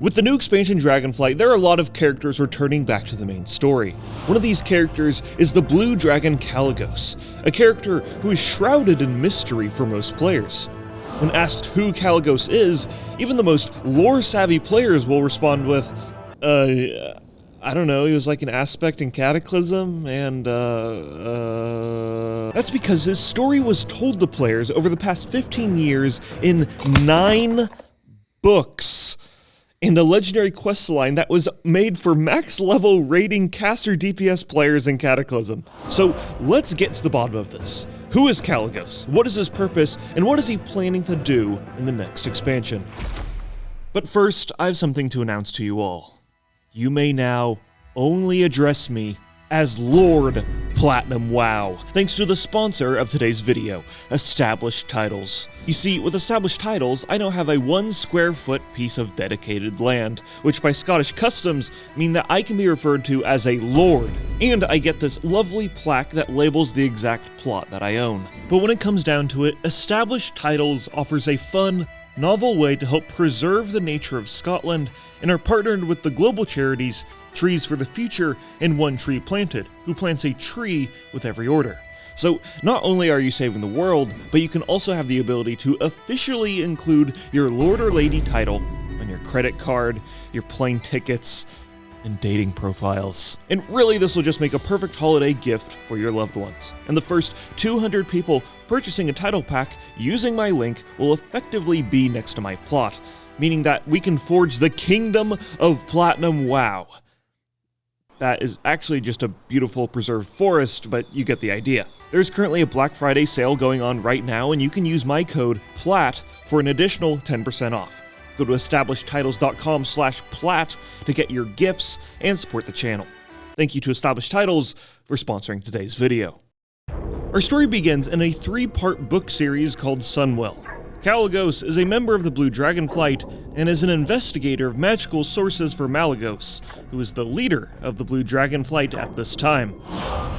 With the new expansion Dragonflight, there are a lot of characters returning back to the main story. One of these characters is the blue dragon Kalecgos, a character who is shrouded in mystery for most players. When asked who Kalecgos is, even the most lore-savvy players will respond with, I don't know, he was like an aspect in Cataclysm, and That's because his story was told to players over the past 15 years in 9 books, and a legendary quest line that was made for max level rating caster DPS players in Cataclysm. So let's get to the bottom of this. Who is Kalecgos? What is his purpose? And what is he planning to do in the next expansion? But first, I have something to announce to you all. You may now only address me as Lord Platinum WoW, thanks to the sponsor of today's video, Established Titles. You see, with Established Titles, I now have a 1 square foot piece of dedicated land, which by Scottish customs mean that I can be referred to as a Lord, and I get this lovely plaque that labels the exact plot that I own. But when it comes down to it, Established Titles offers a fun, novel way to help preserve the nature of Scotland, and are partnered with the global charities Trees for the Future and One Tree Planted, who plants a tree with every order. So not only are you saving the world, but you can also have the ability to officially include your Lord or Lady title on your credit card, your plane tickets, and dating profiles. And really, this will just make a perfect holiday gift for your loved ones. And the first 200 people purchasing a title pack using my link will effectively be next to my plot, meaning that we can forge the kingdom of Platinum WoW. That is actually just a beautiful preserved forest, but you get the idea. There's currently a Black Friday sale going on right now, and you can use my code PLAT for an additional 10% off. Go to establishedtitles.com/plat to get your gifts and support the channel. Thank you to Established Titles for sponsoring today's video. Our story begins in a 3-part book series called Sunwell. Kalecgos is a member of the Blue Dragonflight and is an investigator of magical sources for Kalecgos, who is the leader of the Blue Dragonflight at this time.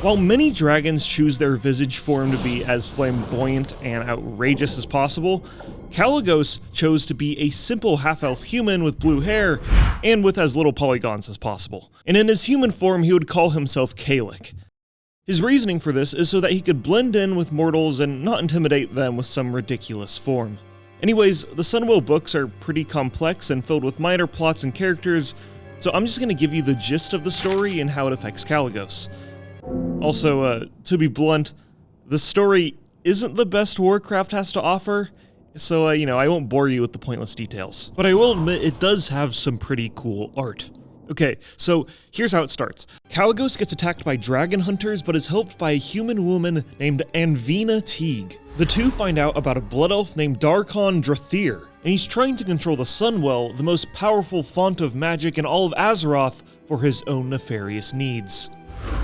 While many dragons choose their visage form to be as flamboyant and outrageous as possible, Kalecgos chose to be a simple half-elf human with blue hair and with as little polygons as possible. And in his human form, he would call himself Kalecg. His reasoning for this is so that he could blend in with mortals and not intimidate them with some ridiculous form. Anyways, the Sunwell books are pretty complex and filled with minor plots and characters, so I'm just going to give you the gist of the story and how it affects Kalecgos. Also, to be blunt, the story isn't the best Warcraft has to offer, so, I won't bore you with the pointless details. But I will admit it does have some pretty cool art. Okay, so here's how it starts. Kalecgos gets attacked by dragon hunters, but is helped by a human woman named Anvina Teague. The two find out about a blood elf named Darkon Drathir, and he's trying to control the Sunwell, the most powerful font of magic in all of Azeroth, for his own nefarious needs.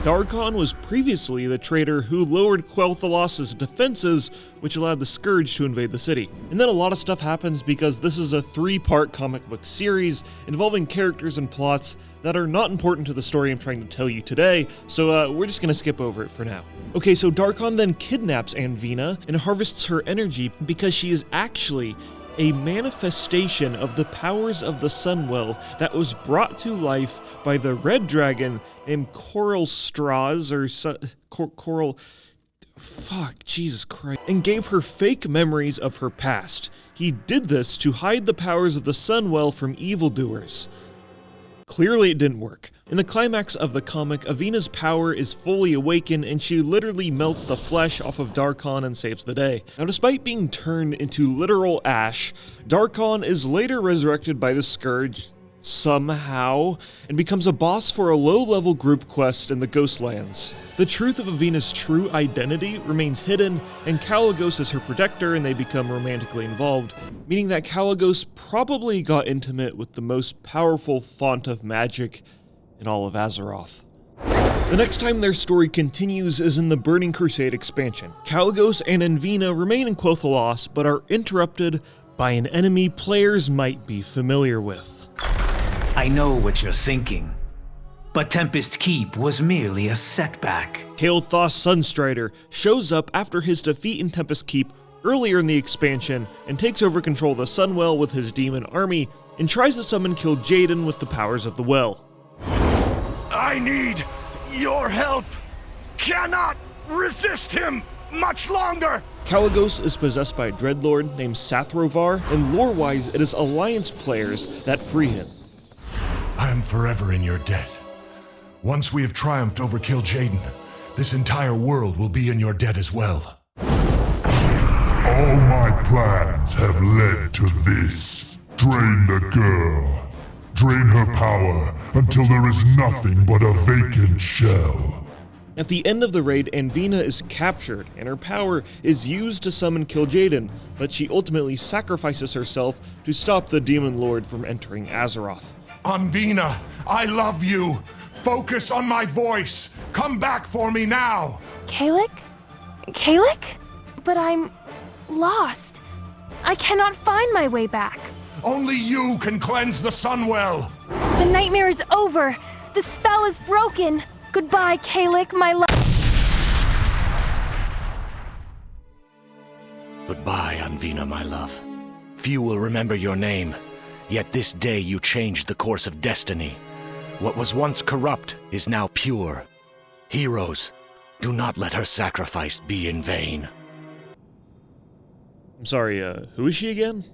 Darkon was previously the traitor who lowered Quel'Thalas' defenses, which allowed the Scourge to invade the city. And then a lot of stuff happens because this is a 3-part comic book series involving characters and plots that are not important to the story I'm trying to tell you today, so we're just gonna skip over it for now. Okay, so Darkon then kidnaps Anvina and harvests her energy because she is actually a manifestation of the powers of the Sunwell that was brought to life by the red dragon named Coral Straws, or Coral... Fuck, Jesus Christ. And gave her fake memories of her past. He did this to hide the powers of the Sunwell from evildoers. Clearly it didn't work. In the climax of the comic, Avina's power is fully awakened and she literally melts the flesh off of Darkon and saves the day. Now, despite being turned into literal ash, Darkon is later resurrected by the Scourge, somehow, and becomes a boss for a low-level group quest in the Ghostlands. The truth of Avina's true identity remains hidden, and Kalecgos is her protector and they become romantically involved, meaning that Kalecgos probably got intimate with the most powerful font of magic in all of Azeroth. The next time their story continues is in the Burning Crusade expansion. Kalecgos and Anvina remain in Quel'Thalas, but are interrupted by an enemy players might be familiar with. I know what you're thinking, but Tempest Keep was merely a setback. Kael'thas Sunstrider shows up after his defeat in Tempest Keep earlier in the expansion and takes over control of the Sunwell with his demon army and tries to summon Kil'jaeden with the powers of the well. I need your help. Cannot resist him much longer. Kalecgos is possessed by a dreadlord named Sathrovar, and lore-wise it is Alliance players that free him. I am forever in your debt. Once we have triumphed over Kil'jaeden, this entire world will be in your debt as well. All my plans have led to this. Drain the girl. Drain her power until there is nothing but a vacant shell. At the end of the raid, Anvina is captured, and her power is used to summon Kil'jaeden, but she ultimately sacrifices herself to stop the Demon Lord from entering Azeroth. Anvina, I love you. Focus on my voice. Come back for me now. Kalecg? Kalecg? But I'm lost. I cannot find my way back. Only you can cleanse the Sunwell. The nightmare is over. The spell is broken. Goodbye, Kalecg, my love. Goodbye, Anvina, my love. Few will remember your name, yet this day you changed the course of destiny. What was once corrupt is now pure. Heroes, do not let her sacrifice be in vain. I'm sorry, who is she again?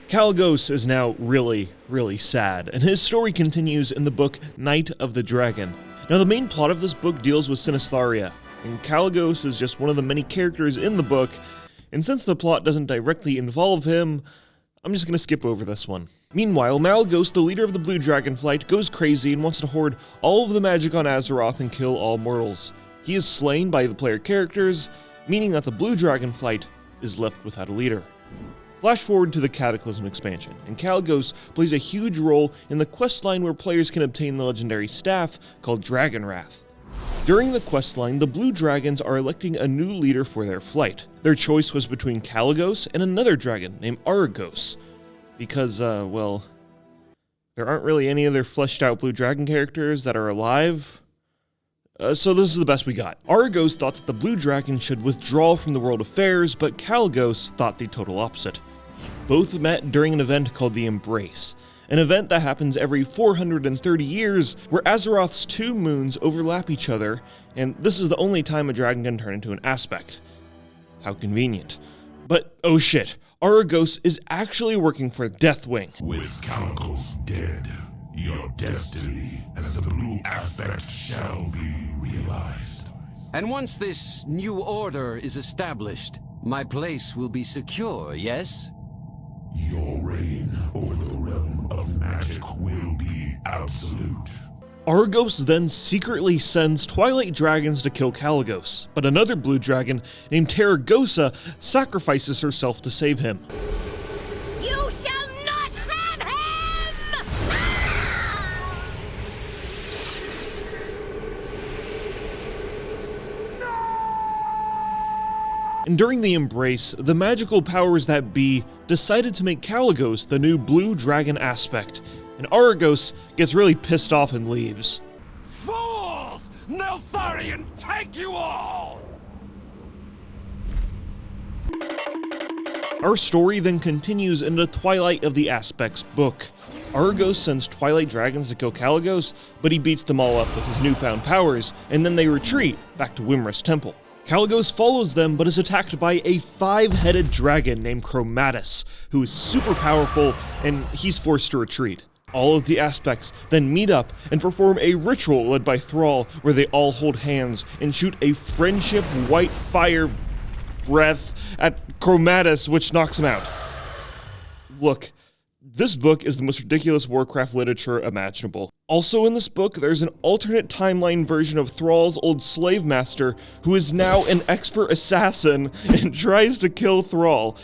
Kalecgos is now really, really sad, and his story continues in the book Night of the Dragon. Now, the main plot of this book deals with Sinistharia, and Kalecgos is just one of the many characters in the book, and since the plot doesn't directly involve him, I'm just gonna skip over this one. Meanwhile, Malygos, the leader of the Blue Dragonflight, goes crazy and wants to hoard all of the magic on Azeroth and kill all mortals. He is slain by the player characters, meaning that the Blue Dragonflight is left without a leader. Flash forward to the Cataclysm expansion, and Kalecgos plays a huge role in the questline where players can obtain the legendary staff called Dragon Wrath. During the questline, the Blue Dragons are electing a new leader for their flight. Their choice was between Kalecgos and another dragon named Arygos, because, well, there aren't really any other fleshed out Blue Dragon characters that are alive. So this is the best we got. Arygos thought that the Blue Dragon should withdraw from the world affairs, but Kalecgos thought the total opposite. Both met during an event called the Embrace, an event that happens every 430 years where Azeroth's two moons overlap each other, and this is the only time a dragon can turn into an aspect. How convenient. But oh shit, Arygos is actually working for Deathwing. With Kalecgos dead, your destiny as a blue aspect shall be realized. And once this new order is established, my place will be secure, yes? Your reign over the realm of magic will be absolute. Arygos then secretly sends Twilight dragons to kill Kalecgos, but another blue dragon named Kalecgos sacrifices herself to save him. You shall not have him! And during the Embrace, the magical powers that be decided to make Kalecgos the new blue dragon aspect, and Arygos gets really pissed off and leaves. Fools! Neltharion, take you all! Our story then continues in the Twilight of the Aspects book. Arygos sends Twilight dragons to kill Kalecgos, but he beats them all up with his newfound powers, and then they retreat back to Wimrus Temple. Kalecgos follows them, but is attacked by a 5-headed dragon named Chromatus, who is super powerful, and he's forced to retreat. All of the aspects then meet up and perform a ritual led by Thrall, where they all hold hands and shoot a friendship white fire breath at Chromatus, which knocks him out. Look, this book is the most ridiculous Warcraft literature imaginable. Also in this book, there's an alternate timeline version of Thrall's old slave master, who is now an expert assassin and tries to kill Thrall.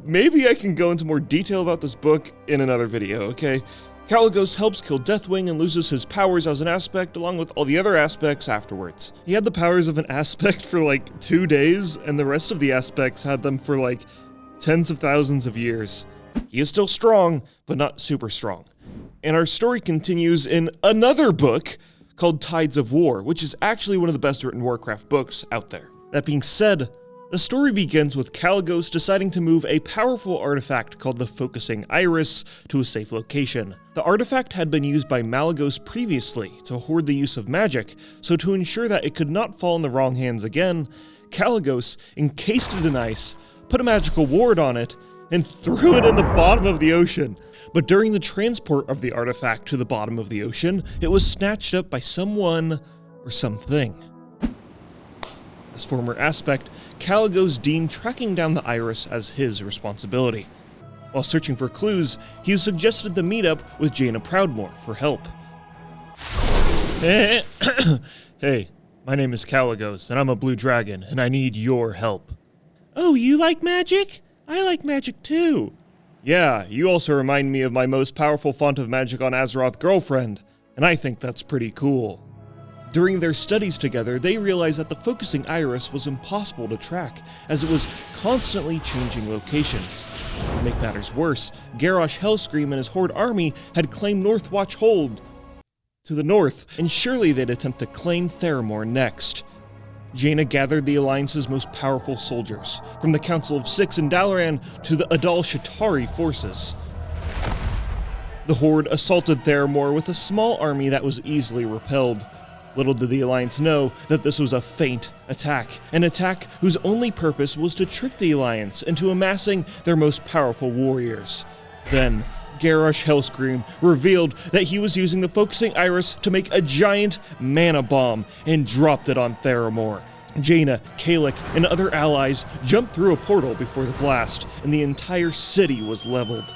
Maybe I can go into more detail about this book in another video, okay? Kalecgos helps kill Deathwing and loses his powers as an aspect along with all the other aspects afterwards. He had the powers of an aspect for like 2 days, and the rest of the aspects had them for like tens of thousands of years. He is still strong, but not super strong. And our story continues in another book called Tides of War, which is actually one of the best written Warcraft books out there. That being said, the story begins with Kalecgos deciding to move a powerful artifact called the Focusing Iris to a safe location. The artifact had been used by Malygos previously to hoard the use of magic, so to ensure that it could not fall in the wrong hands again, Kalecgos encased it in ice, put a magical ward on it, and threw it in the bottom of the ocean. But during the transport of the artifact to the bottom of the ocean, it was snatched up by someone or something. As former Aspect, Kalecgos deemed tracking down the iris as his responsibility. While searching for clues, he suggested the meetup with Jaina Proudmoore for help. Hey, my name is Kalecgos, and I'm a blue dragon, and I need your help. Oh, you like magic? I like magic too. Yeah, you also remind me of my most powerful font of magic on Azeroth girlfriend, and I think that's pretty cool. During their studies together, they realized that the Focusing Iris was impossible to track, as it was constantly changing locations. To make matters worse, Garrosh Hellscream and his Horde army had claimed Northwatch Hold to the north, and surely they'd attempt to claim Theramore next. Jaina gathered the Alliance's most powerful soldiers, from the Council of Six in Dalaran to the Adal Shatari forces. The Horde assaulted Theramore with a small army that was easily repelled. Little did the Alliance know that this was a feint attack, an attack whose only purpose was to trick the Alliance into amassing their most powerful warriors. Then, Garrosh Hellscream revealed that he was using the Focusing Iris to make a giant mana bomb and dropped it on Theramore. Jaina, Kalecgos, and other allies jumped through a portal before the blast, and the entire city was leveled.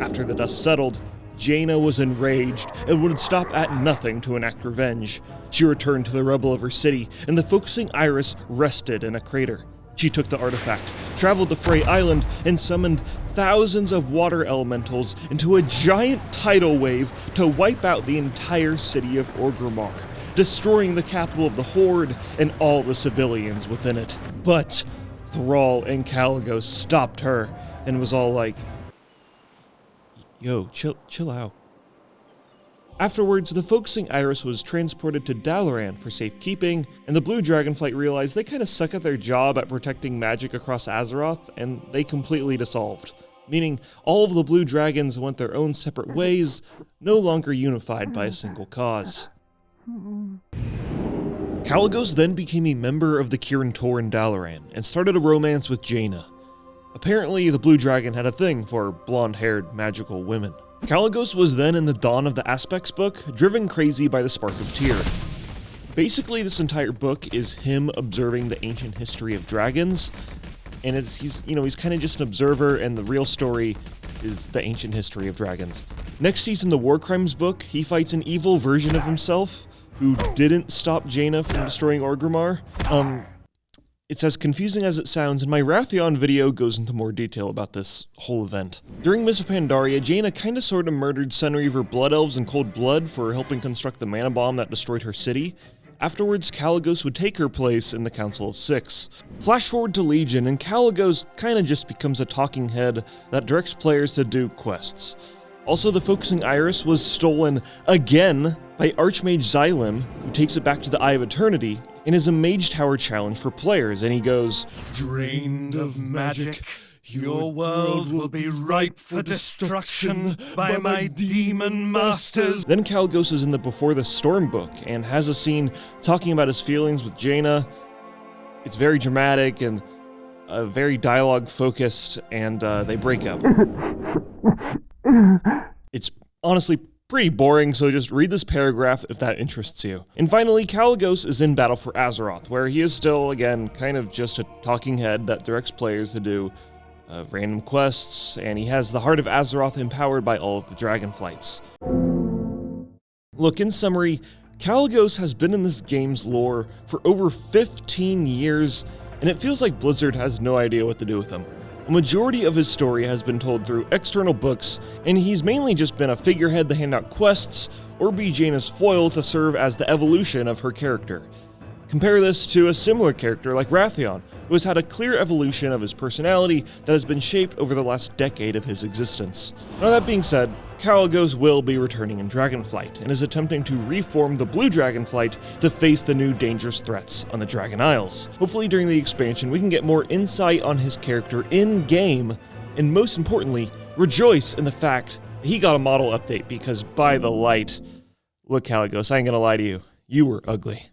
After the dust settled, Jaina was enraged and would stop at nothing to enact revenge. She returned to the rubble of her city, and the Focusing Iris rested in a crater. She took the artifact, traveled to Frey Island, and summoned thousands of water elementals into a giant tidal wave to wipe out the entire city of Orgrimmar, destroying the capital of the Horde and all the civilians within it. But Thrall and Kalecgos stopped her and was all like, yo, chill out. Afterwards, the Focusing Iris was transported to Dalaran for safekeeping, and the Blue Dragonflight realized they kinda suck at their job at protecting magic across Azeroth, and they completely dissolved. Meaning, all of the Blue Dragons went their own separate ways, no longer unified by a single cause. Kalecgos then became a member of the Kirin Tor in Dalaran, and started a romance with Jaina. Apparently, the Blue Dragon had a thing for blonde-haired magical women. Kalecgos was then in the Dawn of the Aspects book, driven crazy by the Spark of Tyr. Basically, this entire book is him observing the ancient history of dragons, and he's kind of just an observer, and the real story is the ancient history of dragons. Next season, the War Crimes book, he fights an evil version of himself who didn't stop Jaina from destroying Orgrimmar. It's as confusing as it sounds, and my Wrathion video goes into more detail about this whole event. During Mists of Pandaria, Jaina kinda sorta murdered Sunreaver Blood Elves in cold blood for helping construct the mana bomb that destroyed her city. Afterwards, Kalecgos would take her place in the Council of Six. Flash forward to Legion, and Kalecgos kinda just becomes a talking head that directs players to do quests. Also, the Focusing Iris was stolen again by Archmage Xylem, who takes it back to the Eye of Eternity, and is a Mage Tower challenge for players, and he goes, Drained of magic, your world will be ripe for destruction by my demon masters. Then Kalecgos is in the Before the Storm book, and has a scene talking about his feelings with Jaina. It's very dramatic, and very dialogue focused, and they break up. It's honestly pretty boring, so just read this paragraph if that interests you. And finally, Kalecgos is in Battle for Azeroth, where he is still, again, kind of just a talking head that directs players to do random quests, and he has the Heart of Azeroth empowered by all of the Dragonflights. Look, in summary, Kalecgos has been in this game's lore for over 15 years, and it feels like Blizzard has no idea what to do with him. A majority of his story has been told through external books, and he's mainly just been a figurehead to hand out quests, or be Jaina's foil to serve as the evolution of her character. Compare this to a similar character like Wrathion, who has had a clear evolution of his personality that has been shaped over the last decade of his existence. Now that being said, Kalecgos will be returning in Dragonflight, and is attempting to reform the Blue Dragonflight to face the new dangerous threats on the Dragon Isles. Hopefully during the expansion we can get more insight on his character in-game, and most importantly, rejoice in the fact that he got a model update, because by the light, look Kalecgos, I ain't gonna lie to you, you were ugly.